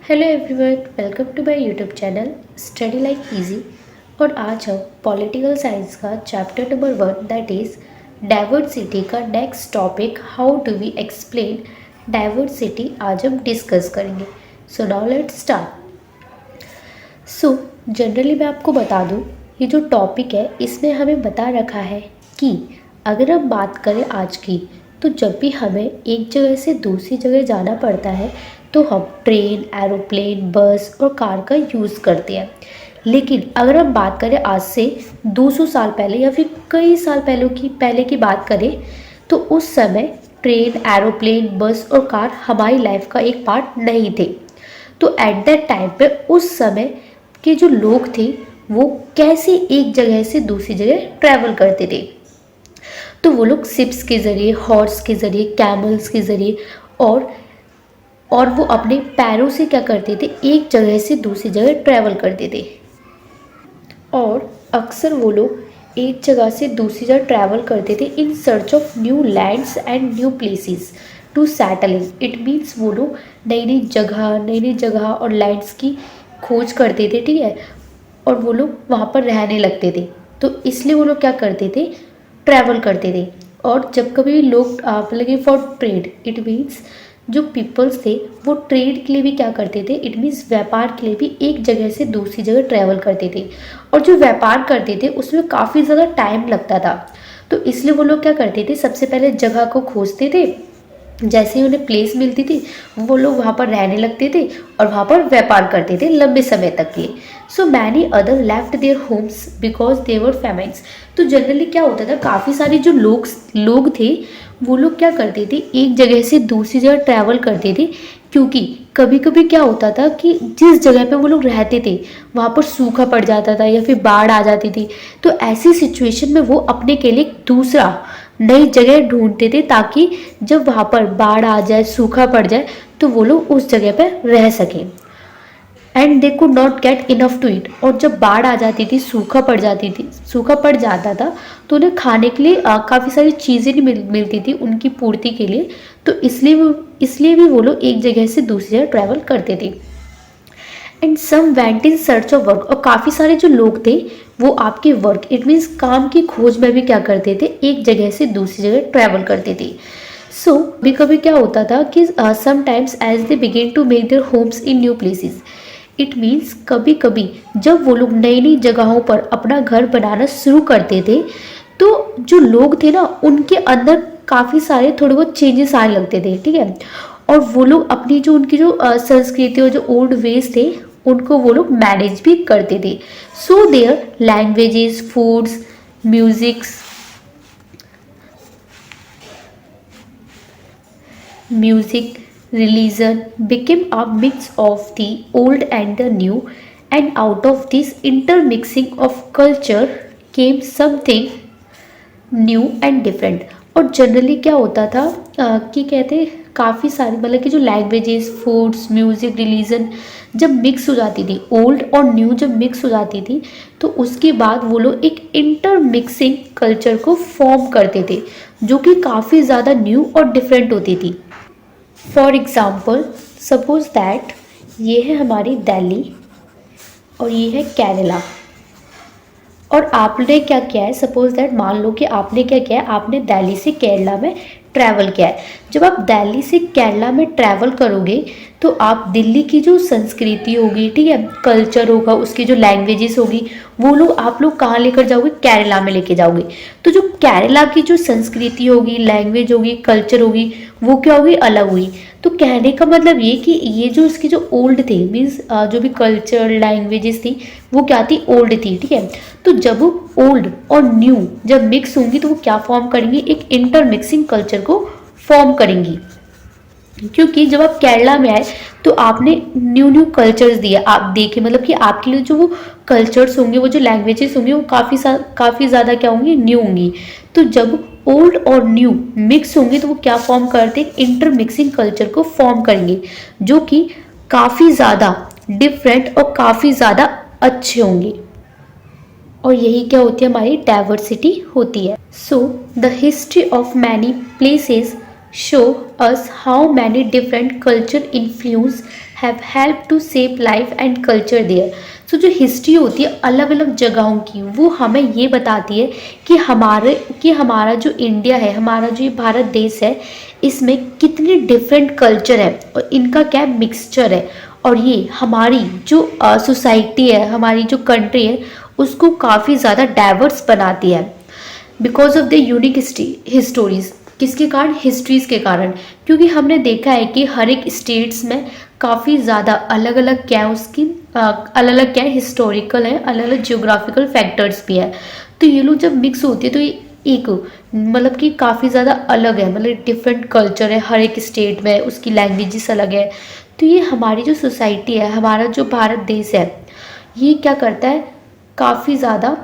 Hello everyone, welcome to my YouTube channel study like easy. और आज हम political science का chapter number 1 that is diversity का next topic how do we explain diversity आज हम discuss करेंगे। So now let's start. So generally मैं आपको बता दूं, ये जो टॉपिक है इसमें हमें बता रखा है कि अगर हम बात करें आज की, तो जब भी हमें एक जगह से दूसरी जगह जाना पड़ता है तो हम ट्रेन, एरोप्लेन, बस और कार का यूज़ करते हैं। लेकिन अगर हम बात करें आज से 200 साल पहले या फिर कई साल पहले की बात करें, तो उस समय ट्रेन, एरोप्लेन, बस और कार हमारी लाइफ का एक पार्ट नहीं थे। तो एट दैट टाइम पे उस समय के जो लोग थे वो कैसे एक जगह से दूसरी जगह ट्रैवल करते थे। तो वो लोग शिप्स के ज़रिए, हॉर्स के ज़रिए, कैमल्स के ज़रिए और वो अपने पैरों से क्या करते थे, एक जगह से दूसरी जगह ट्रैवल करते थे। और अक्सर वो लोग एक जगह से दूसरी जगह ट्रैवल करते थे in search of new lands and new places to settle in. It means वो लोग नई नई जगह और लैंड्स की खोज करते थे, ठीक है, और वो लोग वहाँ पर रहने लगते थे। तो इसलिए वो लोग क्या करते थे, ट्रैवल करते थे। और जब कभी लोग मतलब फॉर ट्रेड, इट मीन्स जो पीपल्स थे वो ट्रेड के लिए भी क्या करते थे, इट मीन्स व्यापार के लिए भी एक जगह से दूसरी जगह ट्रैवल करते थे। और जो व्यापार करते थे उसमें काफ़ी ज़्यादा टाइम लगता था। तो इसलिए वो लोग क्या करते थे, सबसे पहले जगह को खोजते थे। जैसे ही उन्हें प्लेस मिलती थी वो लोग वहाँ पर रहने लगते थे और वहाँ पर व्यापार करते थे लंबे समय तक के। So many other left their homes because they were famines. तो जनरली क्या होता था, काफ़ी सारे जो लोग थे वो लोग क्या करते थे, एक जगह से दूसरी जगह ट्रैवल करते थे। क्योंकि कभी कभी क्या होता था कि जिस जगह पे वो लोग रहते थे वहाँ पर सूखा पड़ जाता था या फिर बाढ़ आ जाती थी। तो ऐसी सिचुएशन में वो अपने के लिए दूसरा नई जगह ढूंढते थे, ताकि जब वहाँ पर बाढ़ आ जाए, सूखा पड़ जाए, तो वो लोग उस जगह पर रह सकें। And they could not get enough to eat. और जब बाढ़ आ जाती थी, सूखा पड़ जाता था, तो उन्हें खाने के लिए काफ़ी सारी चीज़ें नहीं मिलती थी उनकी पूर्ति के लिए। तो इसलिए भी वो लोग एक जगह से दूसरी जगह ट्रैवल करते थे। And some went in search of work. और काफ़ी सारे जो लोग थे वो आपके वर्क, इट मीन्स काम की खोज में भी क्या करते थे, एक जगह से दूसरी जगह ट्रैवल करते थे। सो कभी कभी क्या होता था कि sometimes as they begin to make their homes in new places. It means कभी कभी जब वो लोग नई नई जगहों पर अपना घर बनाना शुरू करते थे, तो जो लोग थे ना उनके अंदर काफ़ी सारे थोड़े बहुत चेंजेस आने लगते थे, ठीक है। और वो लोग अपनी जो उनकी जो संस्कृति और जो ओल्ड वेज थे उनको वो लोग मैनेज भी करते थे। So their languages, foods, music, religion became a mix of the old and the new, and out of this intermixing of culture came something new and different. और जनरली क्या होता था कि कहते काफ़ी सारी मतलब कि जो लैंग्वेजेस, फूड्स, म्यूज़िक, रिलीजन जब मिक्स हो जाती थी, ओल्ड और न्यू जब मिक्स हो जाती थी, तो उसके बाद वो लोग एक इंटरमिक्सिंग कल्चर को फॉर्म करते थे जो कि काफ़ी ज़्यादा न्यू और डिफरेंट होती थी। फॉर एग्ज़ाम्पल, सपोज दैट ये है हमारी दिल्ली और ये है केरला। और आपने क्या किया है, सपोज दैट मान लो कि आपने क्या किया है, आपने दिल्ली से केरला में ट्रैवल किया है। जब आप दिल्ली से केरला में ट्रैवल करोगे तो आप दिल्ली की जो संस्कृति होगी, ठीक है, कल्चर होगा, उसकी जो लैंग्वेजेस होगी, वो लोग आप लोग कहाँ लेकर जाओगे, केरला में लेके जाओगे। तो जो केरला की जो संस्कृति होगी, लैंग्वेज होगी, कल्चर होगी, वो क्या होगी, अलग हुई। तो कहने का मतलब ये कि ये जो इसके जो ओल्ड थे, मीन्स जो भी कल्चर, लैंग्वेजेस थी, वो क्या थी, ओल्ड थी, ठीक है। तो जब ओल्ड और न्यू जब मिक्स होंगी तो वो क्या फॉर्म करेंगी, एक इंटरमिक्सिंग कल्चर को फॉर्म करेंगी। क्योंकि जब आप केरला में आए तो आपने न्यू न्यू कल्चर्स दिए, आप देखे, मतलब कि आपके लिए जो वो कल्चर्स होंगे, वो जो लैंग्वेजेस होंगी, वो काफ़ी ज़्यादा क्या होंगी, न्यू होंगी। तो जब ओल्ड और न्यू मिक्स होंगे तो वो क्या फॉर्म करते हैं, इंटरमिक्सिंग कल्चर को फॉर्म करेंगे जो कि काफ़ी ज़्यादा डिफरेंट और काफ़ी ज़्यादा अच्छे होंगे। और यही क्या होती है, हमारी डाइवर्सिटी होती है। So the history of many places show us how many different culture influence have helped to shape life and culture there. So जो हिस्ट्री होती है अलग अलग जगहों की, वो हमें ये बताती है कि हमारा जो इंडिया है, हमारा जो ये भारत देश है, इसमें कितने डिफरेंट कल्चर है और इनका क्या मिक्सचर है, और ये हमारी जो सोसाइटी है, हमारी जो कंट्री है, उसको काफ़ी ज़्यादा डाइवर्स बनाती है बिकॉज ऑफ द यूनिक हिस्टोरीज। किसके कारण? हिस्ट्रीज के कारण। क्योंकि हमने देखा है कि हर एक स्टेट्स में काफ़ी ज़्यादा अलग अलग क्या है उसकी अलग अलग क्या है हिस्टोरिकल है, अलग अलग जियोग्राफिकल फैक्टर्स भी है। तो ये लोग जब मिक्स होती है तो ये एक मतलब कि काफ़ी ज़्यादा अलग है, मतलब डिफरेंट कल्चर है हर एक स्टेट में, उसकी लैंग्वेजेस अलग है। तो ये हमारी जो सोसाइटी है, हमारा जो भारत देश है, ये क्या करता है, काफ़ी ज़्यादा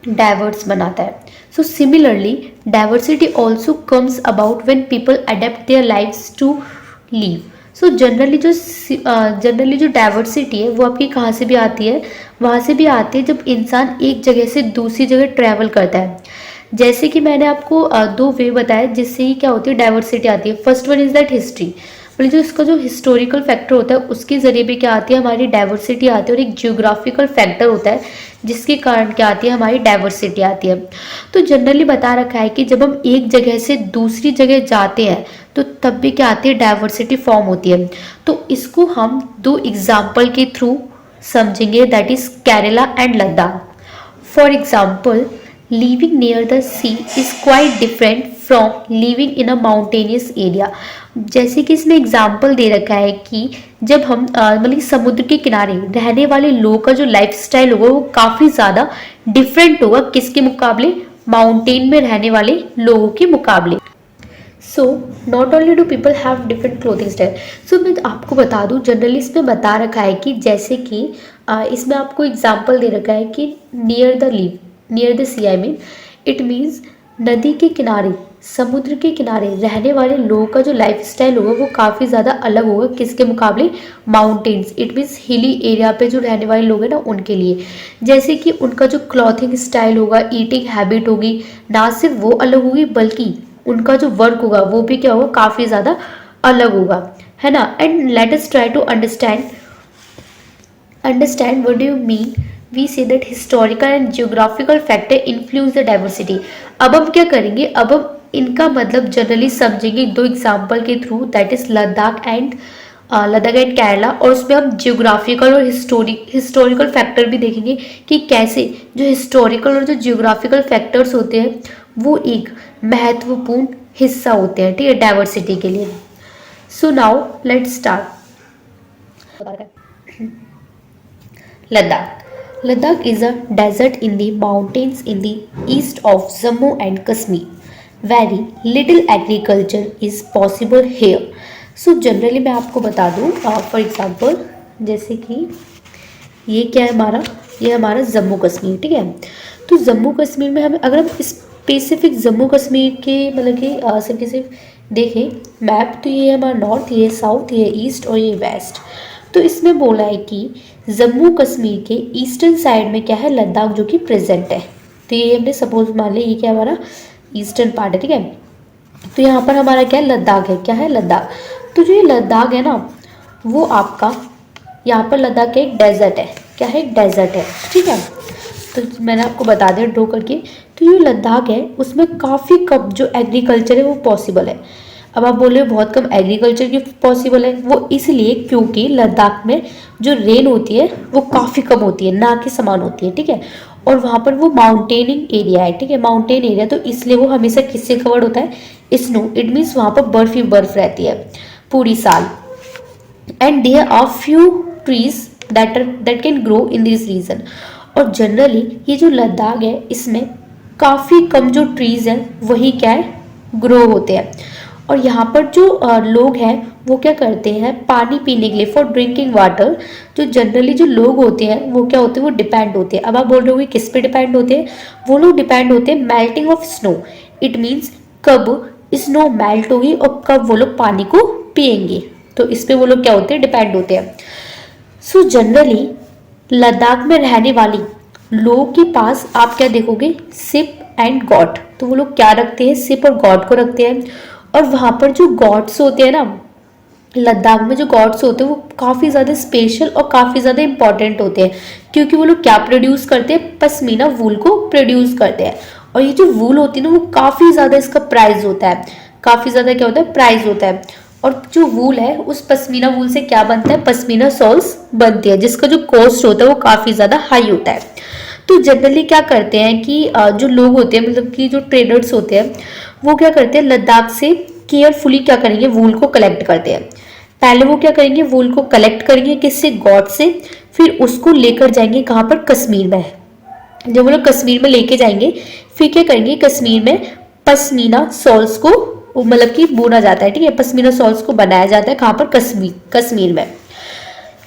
डाइवर्स बनाता है। So similarly diversity also comes about when people adapt their lives to live. So generally जो डाइवर्सिटी है वो आपकी कहाँ से भी आती है? वहाँ से भी आती है जब इंसान एक जगह से दूसरी जगह ट्रैवल करता है। जैसे कि मैंने आपको दो वे बताया जिससे ही क्या होती है, डाइवर्सिटी आती है। First one is that history, मतलब जो इसका जो हिस्टोरिकल फैक्टर होता है उसके ज़रिए भी क्या आती है, हमारी डाइवर्सिटी आती है। और एक जियोग्राफिकल फैक्टर होता है जिसके कारण क्या आती है, हमारी डाइवर्सिटी आती है। तो जनरली बता रखा है कि जब हम एक जगह से दूसरी जगह जाते हैं तो तब भी क्या आती है, डाइवर्सिटी फॉर्म होती है। तो इसको हम दो एग्जाम्पल के थ्रू समझेंगे, that is Kerala and Ladakh. For example, living near the sea is quite different from living in a mountainous area। जैसे कि इसमें एग्जाम्पल दे रखा है कि जब हम मतलब समुद्र के किनारे रहने वाले लोगों का जो लाइफ स्टाइल होगा वो काफ़ी ज़्यादा डिफरेंट होगा। किसके मुकाबले? माउंटेन में रहने वाले लोगों के मुकाबले। So not only do people have different clothing style. So मैं आपको बता दूँ, जनरली इसमें बता रखा है कि जैसे कि इसमें आपको एग्जाम्पल दे रखा है कि near the sea, I mean it means नदी के किनारे, समुद्र के किनारे रहने वाले लोगों का जो लाइफ स्टाइल होगा वो काफ़ी ज़्यादा अलग होगा। किसके मुकाबले? Mountains, it means hilly area पे जो रहने वाले लोग हैं ना उनके लिए। जैसे कि उनका जो क्लॉथिंग स्टाइल होगा, ईटिंग हैबिट होगी, ना सिर्फ वो अलग होगी बल्कि उनका जो वर्क होगा वो भी क्या होगा, काफ़ी ज़्यादा अलग होगा, है ना। And let us try to understand what do you mean we say that historical and geographical factor influence the diversity. अब हम क्या करेंगे, अब हम इनका मतलब जनरली समझेंगे दो एग्जाम्पल के through, that is Ladakh and Kerala. और उसमें हम जियोग्राफिकल और हिस्टोरिकल फैक्टर भी देखेंगे कि कैसे जो हिस्टोरिकल और जो जियोग्राफिकल फैक्टर्स होते हैं वो एक महत्वपूर्ण हिस्सा होते हैं, ठीक है, डाइवर्सिटी के लिए। सो now let's start. Ladakh is a desert in the mountains in the east of Jammu and Kashmir. Very little agriculture is possible here. So generally मैं आपको बता दूँ, फॉर एग्जांपल जैसे कि ये क्या है ये हमारा जम्मू कश्मीर, ठीक है। तो जम्मू कश्मीर में हमें अगर हम स्पेसिफिक जम्मू कश्मीर के मतलब कि सिर्फ देखें मैप, तो ये हमारा नॉर्थ, ये साउथ, ये ईस्ट और ये वेस्ट। तो इसमें बोला है कि जम्मू कश्मीर के ईस्टर्न साइड में क्या है, लद्दाख जो कि प्रेजेंट है। तो ये हमने सपोज मान लिया ये क्या हमारा ईस्टर्न पार्ट है, ठीक है। तो यहाँ पर हमारा क्या है, लद्दाख है। क्या है? लद्दाख। तो जो ये लद्दाख है ना वो आपका यहाँ पर लद्दाख एक डेजर्ट है। क्या है? एक डेजर्ट है, ठीक है। तो मैंने आपको बता दिया ड्रॉ करके। तो ये लद्दाख है उसमें काफ़ी कम जो एग्रीकल्चर है वो पॉसिबल है। अब आप बोल रहे हो बहुत कम एग्रीकल्चर की पॉसिबल है, वो इसलिए क्योंकि लद्दाख में जो रेन होती है वो काफ़ी कम होती है, ना के समान होती है, ठीक है। और वहाँ पर वो माउंटेनिंग एरिया है, ठीक है, माउंटेन एरिया। तो इसलिए वो हमेशा किससे कवर्ड होता है? स्नो। इट मीन्स वहाँ पर बर्फ ही बर्फ रहती है पूरी साल। And there are few trees that can grow in this region. और जनरली ये जो लद्दाख है इसमें काफ़ी कम जो ट्रीज हैं वही क्या है, ग्रो होते हैं। और यहाँ पर जो लोग हैं वो क्या करते हैं, पानी पीने के लिए, फॉर ड्रिंकिंग वाटर, जो जनरली जो लोग होते हैं वो क्या होते हैं, वो डिपेंड होते हैं। अब आप बोल रहे हो किस पे डिपेंड होते हैं? वो लोग डिपेंड होते हैं melting of snow. It means कब स्नो मेल्ट होगी और कब वो लोग पानी को पियेंगे, तो इस पे वो लोग क्या होते हैं, डिपेंड होते हैं। सो जनरली लद्दाख में रहने वाली लोगों के पास आप क्या देखोगे, सिप एंड गॉड। तो वो लोग क्या रखते हैं, सिप और गॉड को रखते हैं। और वहाँ पर जो गॉड्स होते हैं ना, लद्दाख में जो गॉड्स होते हैं वो काफ़ी ज़्यादा स्पेशल और काफ़ी ज़्यादा इंपॉर्टेंट होते हैं, क्योंकि वो लोग क्या प्रोड्यूस करते हैं, पश्मीना वूल को प्रोड्यूस करते हैं। और ये जो वूल होती है ना, वो काफ़ी ज़्यादा इसका प्राइस होता है, काफ़ी ज़्यादा क्या होता है, प्राइस होता है। और जो वूल है, उस पश्मीना वूल से क्या बनता है, पश्मीना शॉल्स बनती है, जिसका जो कॉस्ट होता है वो काफ़ी ज़्यादा हाई होता है। तो जनरली क्या करते हैं कि जो लोग होते हैं, मतलब कि जो ट्रेडर्स होते हैं, वो क्या करते हैं, लद्दाख से केयरफुली क्या करेंगे, वूल को कलेक्ट करते हैं। पहले वो क्या करेंगे, वूल को कलेक्ट करेंगे किससे, गॉड से, फिर उसको लेकर जाएंगे कहाँ पर, कश्मीर में। जब वो लोग कश्मीर में लेके जाएंगे, फिर क्या करेंगे, कश्मीर में पश्मीना शॉल्स को मतलब कि बुना जाता है, ठीक है, पश्मीना शॉल्स को बनाया जाता है कहाँ पर, कश्मीर में।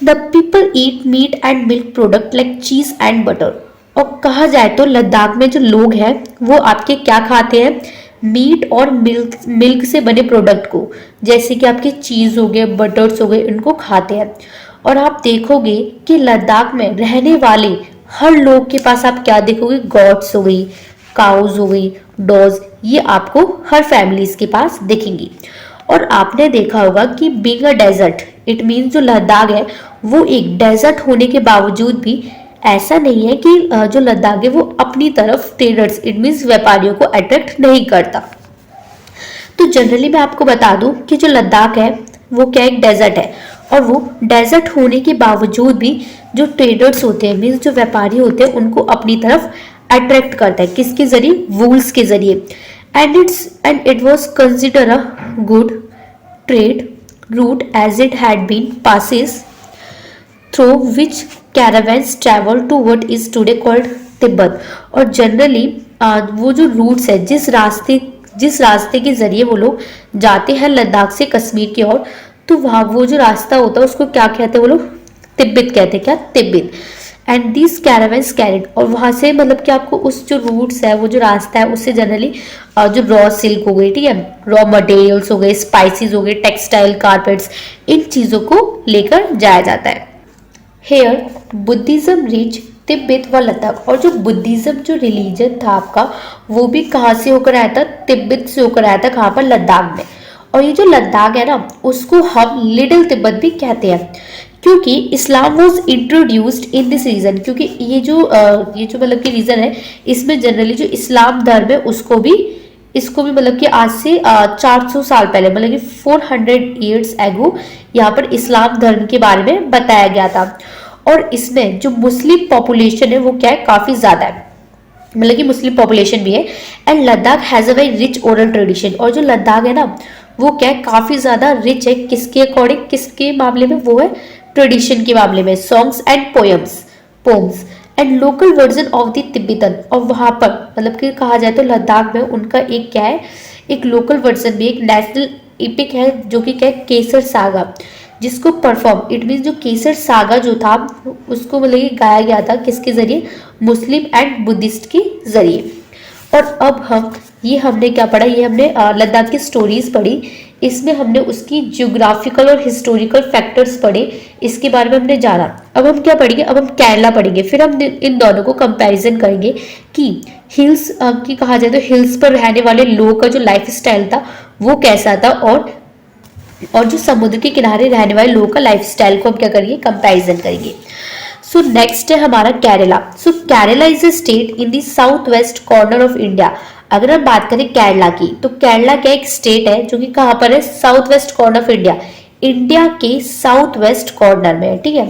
The people eat meat and milk product like चीज एंड बटर। और कहा जाए तो लद्दाख में जो लोग हैं वो आपके क्या खाते हैं, मीट और मिल्क से बने प्रोडक्ट को, जैसे कि आपके चीज हो गए, बटर्स हो गए, इनको खाते हैं। और आप देखोगे कि लद्दाख में रहने वाले हर लोग के पास आप क्या देखोगे, गॉट्स हो गई, काउज हो गई, डॉज, ये आपको हर फैमिलीज के पास दिखेंगी। और आपने देखा होगा कि being a desert, it means जो लद्दाख है वो एक डेजर्ट होने के बावजूद भी ऐसा नहीं है कि जो लद्दाख है वो अपनी तरफ ट्रेडर्स, इट मीन्स व्यापारियों को अट्रैक्ट नहीं करता। तो जनरली मैं आपको बता दूं कि जो लद्दाख है वो क्या एक डेजर्ट है, और वो डेजर्ट होने के बावजूद भी जो ट्रेडर्स होते हैं, मीन्स जो व्यापारी होते हैं, उनको अपनी तरफ अट्रैक्ट करता है, किसके जरिए, वूल्स के जरिए। And it was consider a good trade route as it had been passes through which caravans travel to what is today called Tibet. और जनरली वो जो रूट्स है, जिस रास्ते के जरिए वो लोग जाते हैं लद्दाख से कश्मीर की ओर, तो वहाँ वो जो रास्ता होता है उसको क्या कहते हैं, वो लोग तिब्बत कहते हैं, क्या, तिब्बत। एंड दिस कैरावैन्स कैरिड, और वहाँ से मतलब कि आपको उस जो रूट्स है, वो जो रास्ता है, उससे जनरली जो रॉ सिल्क हो गई, ठीक है, रॉ मटेरियल्स हो गए, स्पाइसेस हो गए, टेक्सटाइल, कारपेट्स, इन चीज़ों को लेकर जाया जाता है। हेयर बुद्धिज्म रीच तिब्बत व लद्दाख। और जो बुद्धिज्म जो रिलीजन था आपका, वो भी कहाँ से होकर आया था, तिब्बत से होकर आया था, कहाँ पर, लद्दाख में। और ये जो लद्दाख है ना, उसको हम लिटिल तिब्बत भी कहते हैं, क्योंकि Islam was introduced in this region. क्योंकि ये जो मतलब कि रीजन है, इसमें जनरली जो इस्लाम धर्म है इसको भी मतलब कि आज से 400 साल पहले, मतलब कि 400 ईयर्स एगो यहाँ पर इस्लाम धर्म के बारे में बताया गया था। और इसमें जो मुस्लिम पॉपुलेशन है वो क्या है, काफी ज्यादा है, मतलब कि मुस्लिम पॉपुलेशन भी है। And Ladakh has a very rich oral tradition. और जो लद्दाख है ना, वो क्या है, काफी ज्यादा रिच है, किसके अकॉर्डिंग, किसके मामले में, वो है ट्रेडिशन के मामले में, songs and poems and local version of the Tibetan. और वहां पर मतलब कि कहा जाए तो लद्दाख में उनका एक क्या है, एक लोकल वर्जन भी, एक नेशनल इपिक है, जो कि क्या है, केसर सागा, जिसको परफॉर्म, इट मीन जो केसर सागा जो था उसको मतलब कि गाया गया था किसके जरिए, मुस्लिम एंड बुद्धिस्ट के जरिए। और अब हमने क्या पढ़ा, ये हमने लद्दाख की स्टोरीज पढ़ी, इसमें हमने उसकी जियोग्राफिकल और हिस्टोरिकल फैक्टर्स पढ़े, इसके बारे में हमने जाना। अब हम क्या पढ़ेंगे, अब हम केरला पढ़ेंगे, फिर हम इन दोनों को कंपैरिजन करेंगे कि हिल्स की कहा जाए तो हिल्स पर रहने वाले लोगों का जो लाइफ स्टाइल था वो कैसा था, और जो समुद्र के किनारे रहने वाले लोगों का लाइफ स्टाइल को हम क्या करेंगे, कंपैरिजन करेंगे। सो नेक्स्ट है हमारा Kerala. So Kerala is a state in the south west corner of India. अगर हम बात करें केरला की, तो केरला क्या एक स्टेट है जो कि कहाँ पर है, south west corner of India, India के साउथ वेस्ट कॉर्नर में है, ठीक है।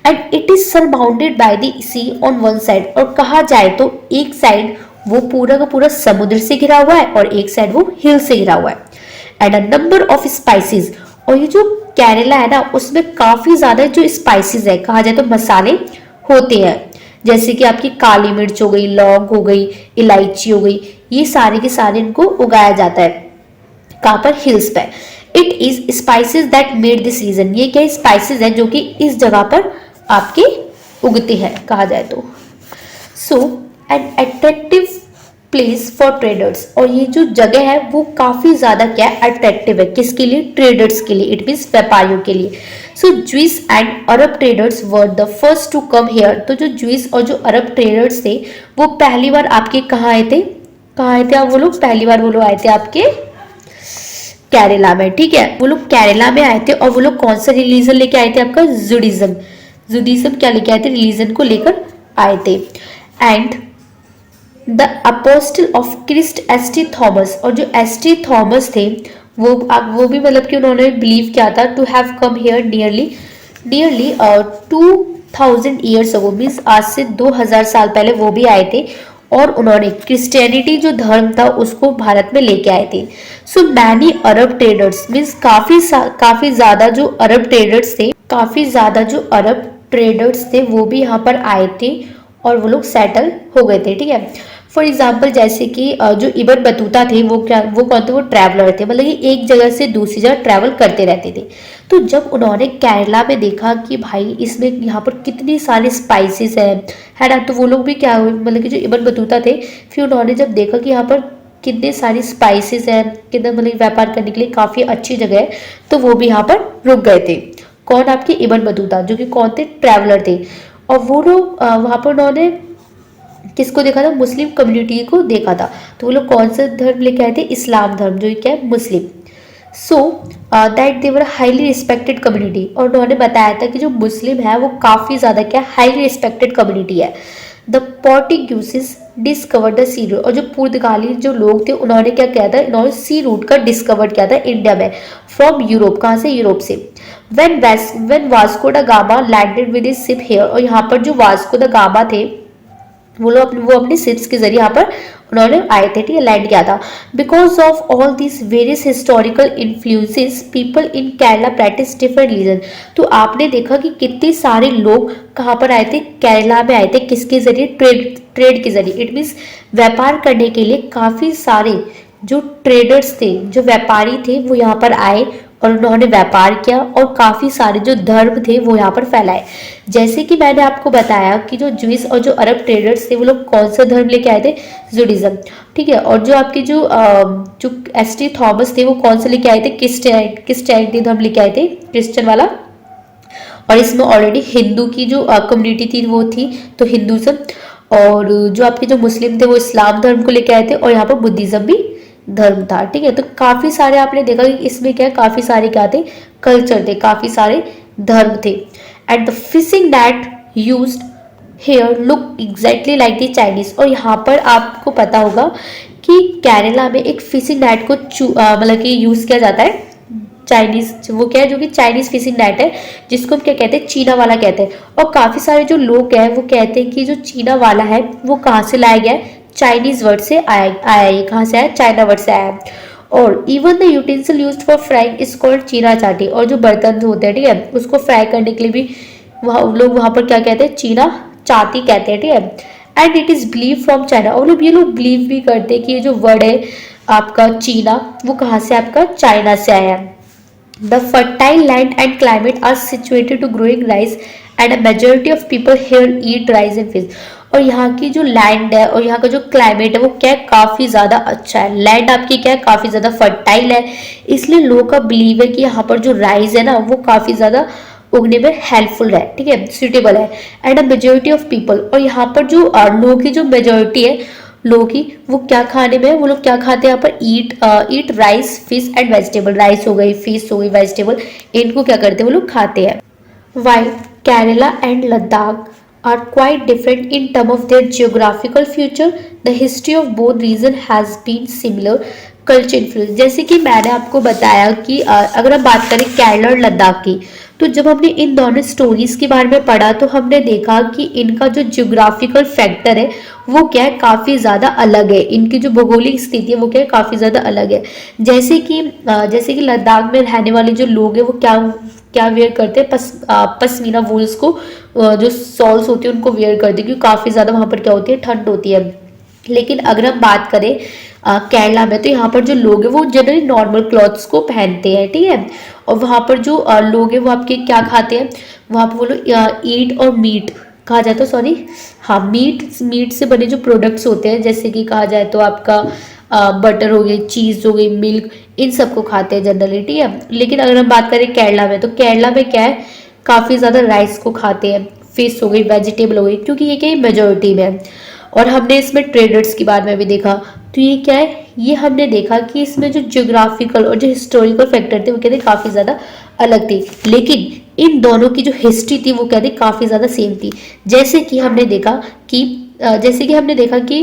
And it is surbounded by the sea on one side. और कहा जाए तो एक साइड वो पूरा का पूरा समुद्र से घिरा हुआ है और एक साइड वो हिल से घिरा हुआ है। And a number of spices. और ये जो केरला है ना, उसमें काफी ज्यादा जो स्पाइसेस है, कहा जाए तो मसाले होते हैं, जैसे कि आपकी काली मिर्च हो गई, लौंग हो गई, इलायची हो गई, ये सारे के सारे इनको उगाया जाता है कहाँ पर, हिल्स पे। It is spices that made this region. ये क्या स्पाइसेस है जो कि इस जगह पर आपके उगते हैं, कहा जाए तो। So an attractive place for traders. और ये जो जगह है वो काफी ज्यादा क्या है, अट्रैक्टिव है, किसके लिए, ट्रेडर्स के लिए, इट मीन्स व्यापारियों के लिए। So Jews and Arab traders were the first to come here. तो जो ज्विस और जो अरब ट्रेडर्स थे वो पहली बार आपके कहाँ आए थे, आप वो लोग पहली बार वो लोग आए थे आपके केरला में, ठीक है। वो लोग केरला में आए थे और वो लोग कौन सा रिलीजन लेके आए थे, आपका जुडिज्म। जुडिज्म क्या लेके आए थे, रिलीजन को लेकर आए थे। And the apostle of Christ S T Thomas, और जो एस टी थॉमस थे वो भी मतलब कि उन्होंने बिलीव किया था to have come here nearly nearly 2000 years ago, means आज से 2000 साल पहले वो भी आए थे और उन्होंने क्रिश्चियनिटी जो धर्म था उसको भारत में लेके आए थे। So many Arab traders, means काफी ज्यादा जो अरब ट्रेडर्स थे, काफी ज्यादा जो अरब ट्रेडर्स थे वो भी यहाँ पर आए थे और वो लोग सेटल हो गए थे, ठीक है। फॉर एग्जाम्पल जैसे कि जो इब्न बतूता थे वो कौन थे, वो ट्रैवलर थे, मतलब कि एक जगह से दूसरी जगह ट्रैवल करते रहते थे। तो जब उन्होंने केरला में देखा कि भाई इसमें यहाँ पर कितनी सारी स्पाइसेस है ना, तो वो लोग भी क्या हुए, मतलब कि जो इब्न बतूता थे, फिर उन्होंने जब देखा कि यहाँ पर कितने सारी स्पाइसेस हैं, कितना मतलब व्यापार करने के लिए काफ़ी अच्छी जगह है, तो वो भी यहाँ पर रुक गए थे। कौन, आपके इब्न बतूता, जो कि कौन थे, ट्रैवलर थे। और वो लोग वहाँ पर उन्होंने किसको देखा था, मुस्लिम कम्युनिटी को देखा था। तो वो लोग कौन सा धर्म लेके आए थे, इस्लाम धर्म, जो क्या है Muslim. So that they were highly respected community, और उन्होंने बताया था कि जो मुस्लिम है वो काफ़ी ज़्यादा क्या हाईली रिस्पेक्टेड कम्युनिटी है। The Portuguese discover the sea route, और जो पुर्तगाली जो लोग थे उन्होंने क्या किया था, इन्होंने सी रूट का डिस्कवर किया था इंडिया में, फ्रॉम यूरोप, कहाँ से, यूरोप से। When Vasco da Gama landed with his ship here, और यहाँ पर जो वास्को द गामा थे वो अपने शिप्स के जरिए यहाँ पर उन्होंने आए थे, ठीक है, लैंड किया था। Because of all this various historical influences people in Kerala practice different religion. तो आपने देखा कि कितने सारे लोग कहाँ पर आए थे, केरला में आए थे, किसके जरिए, ट्रेड के जरिए। इट मीन्स व्यापार करने के लिए काफ़ी सारे जो ट्रेडर्स थे, जो व्यापारी थे, वो यहाँ पर आए और उन्होंने व्यापार किया और काफ़ी सारे जो धर्म थे वो यहाँ पर फैलाए। जैसे कि मैंने आपको बताया कि जो ज्यूइश और जो अरब ट्रेडर्स थे वो लोग कौन सा धर्म लेके आए थे, जुडिज्म, ठीक है। और जो आपके जो एस टी थॉमस थे वो कौन सा लेके आए थे, क्रिश्चियनिटी धर्म लेके आए थे, क्रिश्चियन वाला। और इसमें ऑलरेडी हिंदू की जो कम्युनिटी थी वो थी, तो हिंदुज़म। और जो आपके जो मुस्लिम थे वो इस्लाम धर्म को लेके आए थे, और यहाँ पर बुद्धिज्म भी धर्म था, ठीक है। तो काफी सारे आपने देखा कि इसमें क्या, काफी सारे क्या थे, कल्चर थे, काफी सारे धर्म थे। And the fishing net used here look exactly like the Chinese, और यहाँ पर आपको पता होगा कि केरला में एक फिशिंग नेट को मतलब कि यूज किया जाता है, चाइनीज, वो क्या है, जो कि चाइनीज फिशिंग नेट है, जिसको हम क्या कहते हैं, चीना वाला कहते हैं। और काफी सारे जो लोग हैं वो कहते हैं कि जो चीना वाला है वो कहाँ से लाया गया है, चाइनीज वर्ड से आया ये कहाँ से आया, चाइना वर्ड से आया है। और even the utensil used for frying is called चीना चाटी, और जो बर्तन होते हैं, ठीक है, उसको फ्राई करने के लिए भी लोग वहाँ पर क्या कहते हैं, चीना चाटी कहते हैं, ठीक है। And it is believe from China, और ये लोग बिलीव भी करते हैं कि ये जो वर्ड है आपका चीना, वो कहाँ से, आपका चाइना से आया है। The fertile land and climate are situated to growing rice and a majority of people here eat rice and fish. और यहाँ की जो लैंड है और यहाँ का जो क्लाइमेट है वो क्या है, काफ़ी ज़्यादा अच्छा है। लैंड आपकी क्या है, काफ़ी ज़्यादा फर्टाइल है, इसलिए लोगों का बिलीव है कि यहाँ पर जो राइस है ना वो काफ़ी ज़्यादा उगने में हेल्पफुल है, ठीक है, सुटेबल है। And a majority of people, और यहाँ पर जो लोगों की जो मेजोरिटी है लोगों की, वो क्या खाने में, वो लोग क्या खाते हैं यहाँ पर, ईट rice fish and vegetable, rice हो गई, फिश हो गई, वेजिटेबल, इनको क्या करते हैं वो लोग खाते हैं। While Kerala and Ladakh are quite different in terms of their geographical feature, the history of both region has been similar culture influence। जैसे कि मैंने आपको बताया कि अगर हम बात करें केरला और लद्दाख की, तो जब हमने इन दोनों स्टोरीज के बारे में पढ़ा तो हमने देखा कि इनका जो जियोग्राफिकल फैक्टर है वो क्या है, काफ़ी ज़्यादा अलग है। इनकी जो भौगोलिक स्थिति है वो क्या है, काफ़ी ज़्यादा अलग है। जैसे कि लद्दाख में रहने वाले जो लोग हैं वो क्या क्या वेयर करते हैं, पश्मीना वूल्स को, जो सॉल्स होती है उनको वेयर करते हैं, क्योंकि काफ़ी ज़्यादा वहाँ पर क्या होती है, ठंड होती है। लेकिन अगर हम बात करें केरला में, तो यहाँ पर जो लोग हैं वो जनरली नॉर्मल क्लॉथ्स को पहनते हैं, ठीक है। और वहाँ पर जो लोग हैं वो आपके क्या खाते हैं, वहाँ पर वो लोग ईट और मीट कहा जाए तो, सॉरी हाँ, मीट से बने जो प्रोडक्ट्स होते हैं, जैसे कि कहा जाए तो आपका बटर हो गई, चीज़ हो गई, मिल्क, इन सबको खाते हैं जनरली, ठीक है। लेकिन अगर हम बात करें केरला में, तो केरला में क्या है, काफ़ी ज़्यादा राइस को खाते हैं, फिश हो गई, वेजिटेबल हो गई, क्योंकि ये क्या मेजोरिटी में है। और हमने इसमें ट्रेडर्स के बारे में भी देखा, तो ये क्या है, ये हमने देखा कि इसमें जो ज्योग्राफिकल और जो हिस्टोरिकल फैक्टर थे वो कहते काफ़ी ज़्यादा अलग थे, लेकिन इन दोनों की जो हिस्ट्री थी वो कहते काफ़ी ज़्यादा सेम थी। जैसे कि हमने देखा कि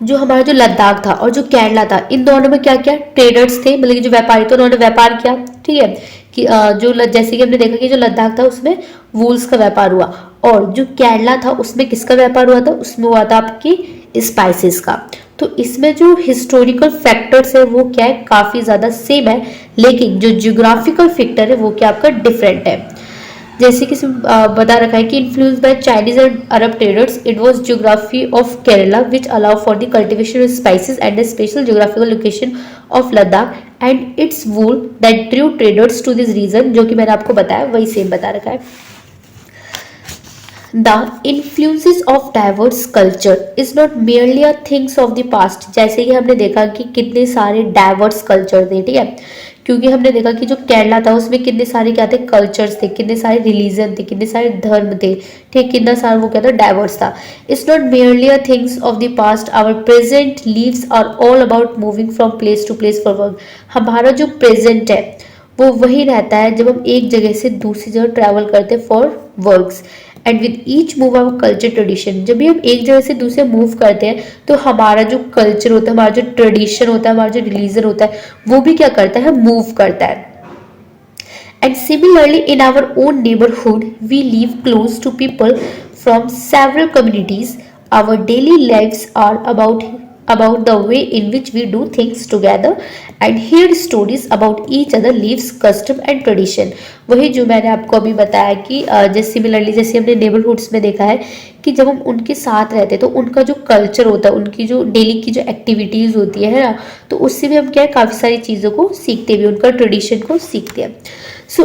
जो हमारा जो लद्दाख था और जो केरला था, इन दोनों में क्या क्या ट्रेडर्स थे, मतलब कि जो व्यापारी थे उन्होंने व्यापार किया, ठीक है। कि जैसे कि हमने देखा कि जो लद्दाख था उसमें वूल्स का व्यापार हुआ, और जो केरला था उसमें किसका व्यापार हुआ था, उसमें हुआ था आपकी स्पाइसेस का। तो इसमें जो हिस्टोरिकल फैक्टर्स है वो क्या है, काफ़ी ज़्यादा सेम है, लेकिन जो जियोग्राफिकल फैक्टर है वो क्या आपका डिफरेंट है। जैसे कि बता रखा है कि influence by Chinese and Arab traders, it was geography of Kerala which allow for the cultivation of spices and the special geographical location of Ladakh and its wool that drew traders to this region, जो कि मैंने आपको बताया वही same बता रखा है। The influences of diverse culture is not merely a things of the past। जैसे कि हमने देखा कि कितने सारे डाइवर्स कल्चर थे, ठीक है, क्योंकि हमने देखा कि जो केरला था उसमें कितने सारे क्या थे, कल्चर्स थे, कितने सारे रिलीजन थे, कितने सारे धर्म थे, ठीक, कितना सारा वो क्या था, डाइवर्स था। It's not merely a things of the past, our present lives are all about moving from place to place for work। हमारा जो प्रेजेंट है वो वही रहता है जब हम एक जगह से दूसरी जगह ट्रैवल करते हैं for works, and with each move our culture tradition. जब भी हम एक जगह से दूसरे मूव करते हैं तो हमारा जो कल्चर होता है, हमारा जो ट्रेडिशन होता है, हमारा जो रिलीजन होता है, वो भी क्या करता है, मूव करता है। And similarly, in our own neighborhood, we live close to people from several communities. Our daily lives are about the way in which we do things together and hear stories about each other lives custom and tradition। वही जो मैंने आपको अभी बताया कि जैसे similarly जैसे हमने नेबरहुड्स में देखा है कि जब हम उनके साथ रहते हैं तो उनका जो कल्चर होता है, उनकी जो डेली की जो एक्टिविटीज़ होती है ना, तो उससे भी हम क्या है, काफ़ी सारी चीज़ों को सीखते भी, उनका ट्रेडिशन को सीखते हैं। सो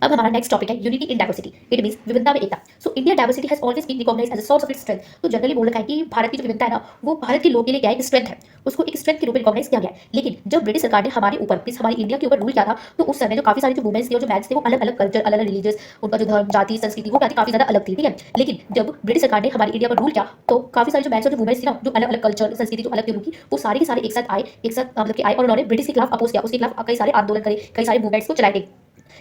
अब हमारा नेक्स्ट टॉपिक है unity in diversity, it means विविधता में एकता। So India diversity has always been recognized as a source of its strength. तो जनरली बोल रखा है कि भारत की जो विविधता है ना, वो भारत के लोगों के लिए क्या है, एक स्ट्रेंथ है, उसको एक स्ट्रेंथ के रूप में रिकॉग्नाइज किया गया है। लेकिन जब ब्रिटिश सरकार ने हमारे ऊपर, मींस हमारी इंडिया के ऊपर रूल किया था, तो उस समय जो काफी सारे जो वुमेन्स थे और जो मैन्स थे वो अलग अलग कल्चर, अलग अलग रिलीजियस, उनका जो धर्म, जाति, संस्कृति वो काफी ज्यादा अलग थी, ठीक है। लेकिन जब ब्रिटिश सरकार ने हमारी इंडिया पर रूल किया तो काफी सारे जो मैन्स और जो वुमेन्स थी ना, जो अलग अलग कल्चर, संस्कृति जो अलग थी उनकी, वो सारे के सारे एक साथ आए, मतलब कि आए और उन्होंने ब्रिटिश के खिलाफ अपोज किया, उसके खिलाफ कई सारे आंदोलन करे, कई सारे मूवमेंट्स को चलाए थे।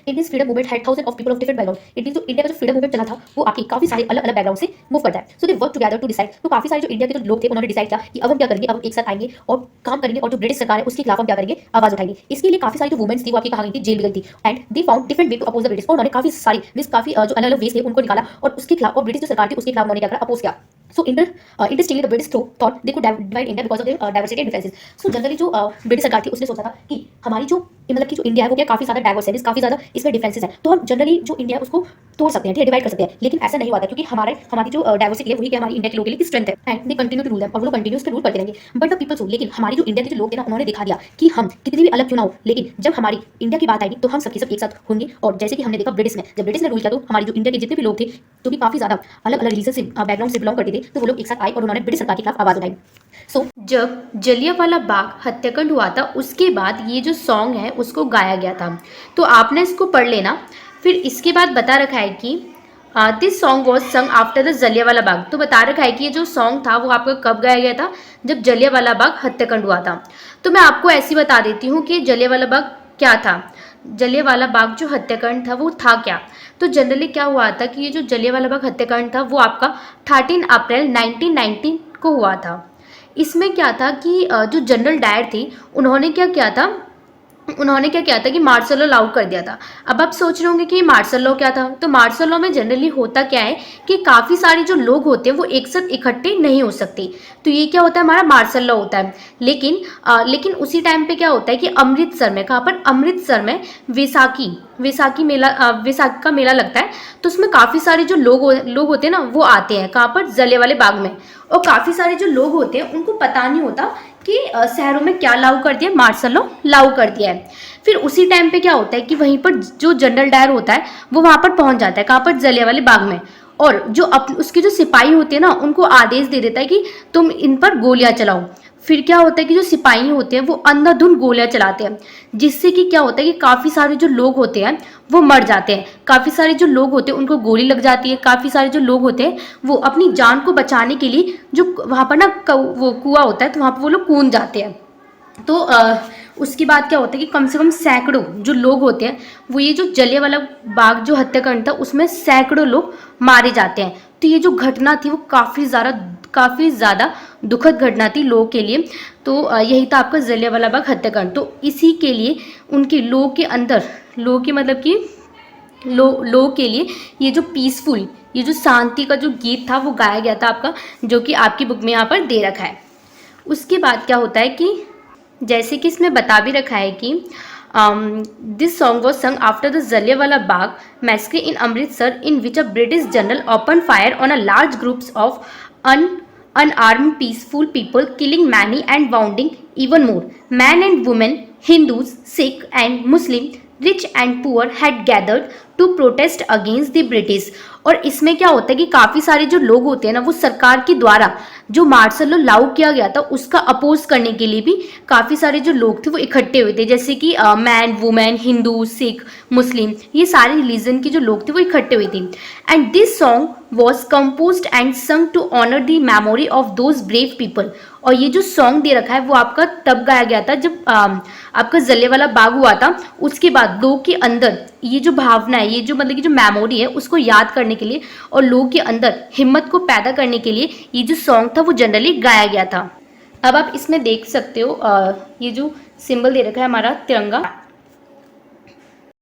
Indian freedom movement had thousand of people of different background. It means जो इंडिया का जो फ्रीडम मूवमेंट चला था वो आपके काफी सारे अलग अलग बैकग्राउंड से मूव करता है। So they work together to decide. तो काफी सारे जो इंडिया के जो लोग थे उन्होंने डिसाइड किया कि अब हम क्या करेंगे, अब हम एक साथ आएंगे और काम करेंगे, और जो ब्रिटिश सरकार है उसके खिलाफ हम क्या करेंगे, आवाज उठाएंगे। इसके लिए काफी सारी जो वुमेन्स थी वो आपकी कहा गई थी जेल में गई थी, and they found different way to oppose the British. और उन्होंने काफी सारी मींस काफी जो अलग अलग वेज थे उनको निकाला और उसके खिलाफ, और ब्रिटिश जो सरकार थी उसके खिलाफ उन्होंने क्या करा, अपोज किया। So interestingly, the British thought they could divide India because of their diversity and differences. So generally जो ब्रिटिश सरकार थी उसने सोचा था कि हमारी जो मतलब कि जो इंडिया है वो क्या काफी ज्यादा डाइवर्स है, काफी ज्यादा इसमें डिफरेंसेस है, तो हम जनरली जो इंडिया है उसको तोड़ सकते हैं, ठीक है, डिवाइड कर सकते हैं। लेकिन ऐसा नहीं हुआ था, क्योंकि हमारी जो डाइवर्सिटी है वही क्या हमारी इंडिया के लोगों के लिए स्ट्रेंथ है, and they continue to rule them, और वो कंटिन्यूस रूल करते रहेंगे। बट द पीपल्स, लेकिन हमारी जो इंडिया के जो लोग थे ना, उन्होंने दिखा दिया कि हम कितनी भी अलग क्यों ना हो, लेकिन जब हमारी इंडिया की बात आएगी तो हम सबके सब एक साथ होंगे। और जैसे कि हमने देखा ब्रिटिश में, जब ब्रिटिश ने रूल किया तो हमारी जो इंडिया के जितने भी लोग थे जो कि काफी ज्यादा अलग अलग रिलीजन से, बैकग्राउंड से बिलोंग करते थे, तो वो लोग एक साथ आए और उन्होंने ब्रिटिश सरकार के खिलाफ आवाज उठाई। जब जलियांवाला बाग हत्याकांड हुआ था उसके बाद ये जो सॉन्ग है उसको गाया गया था, तो आपने इसको पढ़ लेना। फिर इसके बाद बता रखा है कि this song was sung after the Jallianwala Bagh. तो बता रखा है कि ये जो सॉन्ग था वो आपका कब गाया गया था, जब जलियांवाला बाग हत्याकांड हुआ था। तो मैं आपको ऐसी बता देती हूँ कि जलियांवाला बाग क्या था। जलियांवाला बाग जो हत्याकांड था वो था क्या, तो जनरली क्या हुआ था कि ये जो जलियांवाला बाग हत्याकांड था वो आपका 13 अप्रैल 1919 को हुआ था। इसमें क्या था कि जो जनरल डायर थे उन्होंने क्या किया था कि मार्शल लॉ लागू कर दिया था। अब आप सोच रहे होंगे कि मार्शल लॉ क्या था, तो मार्शल लॉ में जनरली होता क्या है कि काफ़ी सारे जो लोग होते हैं वो एक साथ इकट्ठे नहीं हो सकते, तो ये क्या होता है, हमारा मार्शल लॉ होता है। लेकिन उसी टाइम पे क्या होता है कि अमृतसर में, कहाँ पर, अमृतसर में वैसाखी का मेला लगता है, तो उसमें काफ़ी सारे जो लोग होते हैं ना वो आते हैं, कहाँ पर, जलियांवाले बाग में। और काफ़ी सारे जो लोग होते हैं उनको पता नहीं होता कि शहरों में क्या लागू कर दिया, मार्शल लॉ लागू कर दिया है। फिर उसी टाइम पे क्या होता है कि वहीं पर जो जनरल डायर होता है वो वहाँ पर पहुँच जाता है, कहाँ पर, जलियांवाले बाग में, और जो उसके जो सिपाही होते हैं ना उनको आदेश दे देता है कि तुम इन पर गोलियां चलाओ। फिर क्या होता है कि जो सिपाही होते हैं वो अंधाधुंध गोलियां चलाते हैं, जिससे कि क्या होता है कि काफ़ी सारे जो लोग होते हैं वो मर जाते हैं, काफ़ी सारे जो लोग होते हैं उनको गोली लग जाती है, काफ़ी सारे जो लोग होते हैं वो अपनी जान को बचाने के लिए जो वहाँ पर ना वो कुआं होता है तो वहाँ पर वो लोग कूद जाते हैं। तो उसके बाद क्या होता है कि कम से कम सैकड़ों जो लोग होते हैं वो ये जो जलियांवाला बाग जो हत्याकांड था उसमें सैकड़ों लोग मारे जाते हैं। तो ये जो घटना थी वो काफ़ी ज़्यादा दुखद घटना थी लोगों के लिए। तो यही था आपका जलियांवाला बाग हत्याकांड। तो इसी के लिए उनके लोगों के अंदर, लोगों के मतलब कि लोगों के लिए ये जो पीसफुल, ये जो शांति का जो गीत था वो गाया गया था आपका, जो कि आपकी बुक में यहाँ पर दे रखा है। उसके बाद क्या होता है कि जैसे कि इसमें बता भी रखा है कि this song was sung after the Jallianwala Bagh मैसेक्रे in Amritsar in which a British general open fire on a large groups of unarmed peaceful people, killing many and wounding even more. Men and women, Hindus, Sikh and Muslim, rich and poor had gathered to protest against the British. और इसमें क्या होता है कि काफ़ी सारे जो लोग होते हैं ना वो सरकार के द्वारा जो मार्शल लॉ लागू किया गया था उसका अपोज करने के लिए भी काफ़ी सारे जो लोग थे वो इकट्ठे हुए थे, जैसे कि मैन, वुमेन, हिंदू, सिख, मुस्लिम, ये सारे रिलीजन के जो लोग थे वो इकट्ठे हुए थे। And this song was composed and sung to honour the memory of those brave people. और ये जो सॉन्ग दे रखा है वो आपका तब गाया गया था जब आपका जलियांवाला बाग हुआ था। उसके बाद लोग के अंदर ये जो भावना है, ये जो मतलब कि जो मेमोरी है उसको याद करने के लिए और लोग के अंदर हिम्मत को पैदा करने के लिए ये जो सॉन्ग था वो जनरली गाया गया था। अब आप इसमें देख सकते हो ये जो सिंबल दे रखा है हमारा तिरंगा,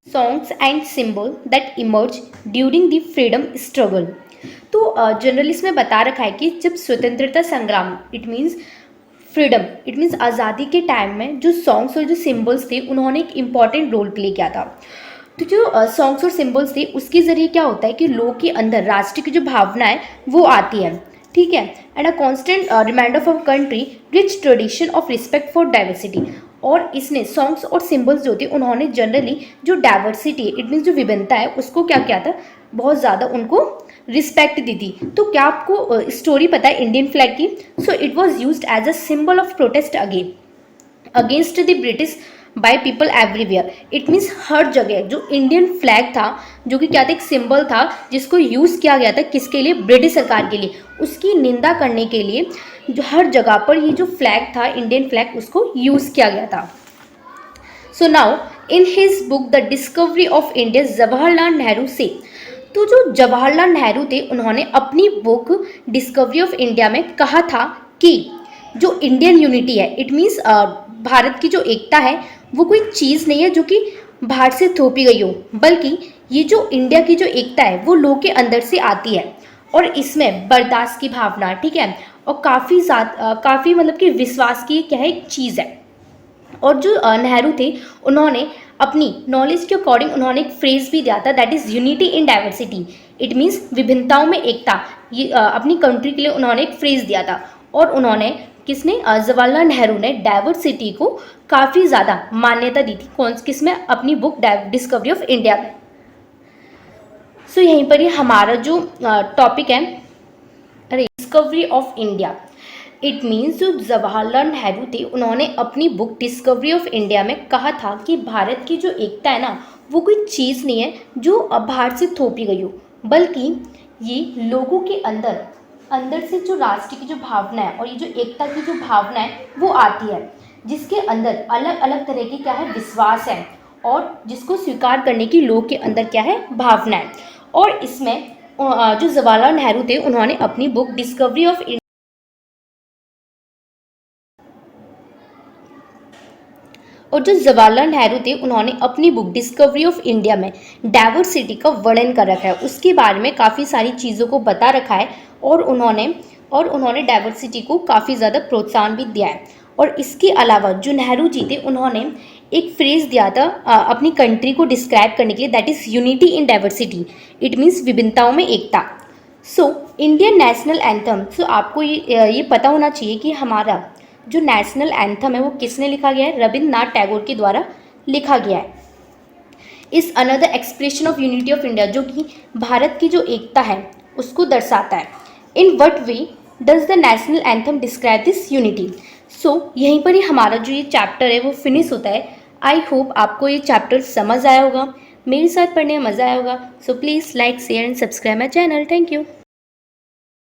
songs and symbol that emerge during the freedom struggle. तो जनरली इसमें बता रखा है कि जब स्वतंत्रता संग्राम, it means freedom, it means आज़ादी के टाइम में जो सॉन्ग्स और जो सिंबल्स थे उन्होंने एक इम्पॉर्टेंट रोल प्ले किया था। तो जो सॉन्ग्स और सिंबल्स थे उसके ज़रिए क्या होता है कि लोग के अंदर राष्ट्र की जो भावना है वो आती है, ठीक है। And a constant reminder of country rich tradition of respect for diversity. और इसने सॉन्ग्स और सिंबल्स जो थे उन्होंने जनरली जो डाइवर्सिटी, इट मीन्स जो विभिन्नता है उसको क्या किया था, बहुत ज़्यादा उनको रिस्पेक्ट दी थी। तो क्या आपको स्टोरी पता है इंडियन फ्लैग की? So it was used as a symbol of protest against the British by people everywhere. It means हर जगह जो इंडियन फ्लैग था, जो कि क्या था, एक सिंबल था जिसको यूज़ किया गया था किसके लिए, ब्रिटिश सरकार के लिए, उसकी निंदा करने के लिए जो हर जगह पर ये जो फ्लैग था इंडियन फ्लैग उसको यूज़ किया गया था। So now in his book the discovery of India Jawaharlal Nehru से, तो जो जवाहरलाल नेहरू थे उन्होंने अपनी बुक डिस्कवरी ऑफ इंडिया में कहा था कि जो इंडियन यूनिटी है, इट मीन्स भारत की जो एकता है वो कोई चीज़ नहीं है जो कि बाहर से थोपी गई हो, बल्कि ये जो इंडिया की जो एकता है वो लोग के अंदर से आती है। और इसमें बर्दाश्त की भावना, ठीक है, और काफ़ी मतलब कि विश्वास की क्या है एक चीज़ है। और जो नेहरू थे उन्होंने अपनी नॉलेज के अकॉर्डिंग उन्होंने एक फ्रेज भी दिया था, that is unity in diversity. It means विभिन्नताओं में एकता। ये अपनी कंट्री के लिए उन्होंने एक फ्रेज दिया था। और उन्होंने किसने, जवाहरलाल नेहरू ने डाइवर्सिटी को काफ़ी ज़्यादा मान्यता दी थी। किसमें, अपनी बुक डिस्कवरी ऑफ इंडिया में। सो यहीं पर ही हमारा जो टॉपिक है, discovery of India, it means जो जवाहरलाल नेहरू थे उन्होंने अपनी बुक डिस्कवरी ऑफ इंडिया में कहा था कि भारत की जो एकता है ना वो कोई चीज़ नहीं है जो बाहर से थोपी गई हो, बल्कि ये लोगों के अंदर से जो राष्ट्र की जो भावना है और ये जो एकता की जो भावना है वो आती है, जिसके अंदर अलग अलग तरह की क्या है, विश्वास है, और जिसको स्वीकार करने की लोग के अंदर क्या है, भावना है। और इसमें जो जवाहरलाल नेहरू थे उन्होंने अपनी बुक डिस्कवरी ऑफ इंडिया में डाइवर्सिटी का वर्णन कर रखा है, उसके बारे में काफ़ी सारी चीज़ों को बता रखा है। और उन्होंने डाइवर्सिटी को काफ़ी ज़्यादा प्रोत्साहन भी दिया है। और इसके अलावा जो नेहरू जी थे उन्होंने एक फ्रेज़ दिया था अपनी कंट्री को डिस्क्राइब करने के लिए, that is unity in diversity. It means विभिन्नताओं में एकता। सो इंडियन नेशनल एंथम, सो आपको ये पता होना चाहिए कि हमारा जो नेशनल एंथम है वो किसने लिखा गया है, रविंद्रनाथ टैगोर के द्वारा लिखा गया है। इस another expression of unity of India, जो कि भारत की जो एकता है उसको दर्शाता है। In what way does the national anthem describe this unity. So यहीं पर ही हमारा जो ये चैप्टर है वो फिनिश होता है। आई होप आपको ये चैप्टर समझ आया होगा, मेरे साथ पढ़ने में मज़ा आया होगा। So please like share and subscribe my channel. Thank you.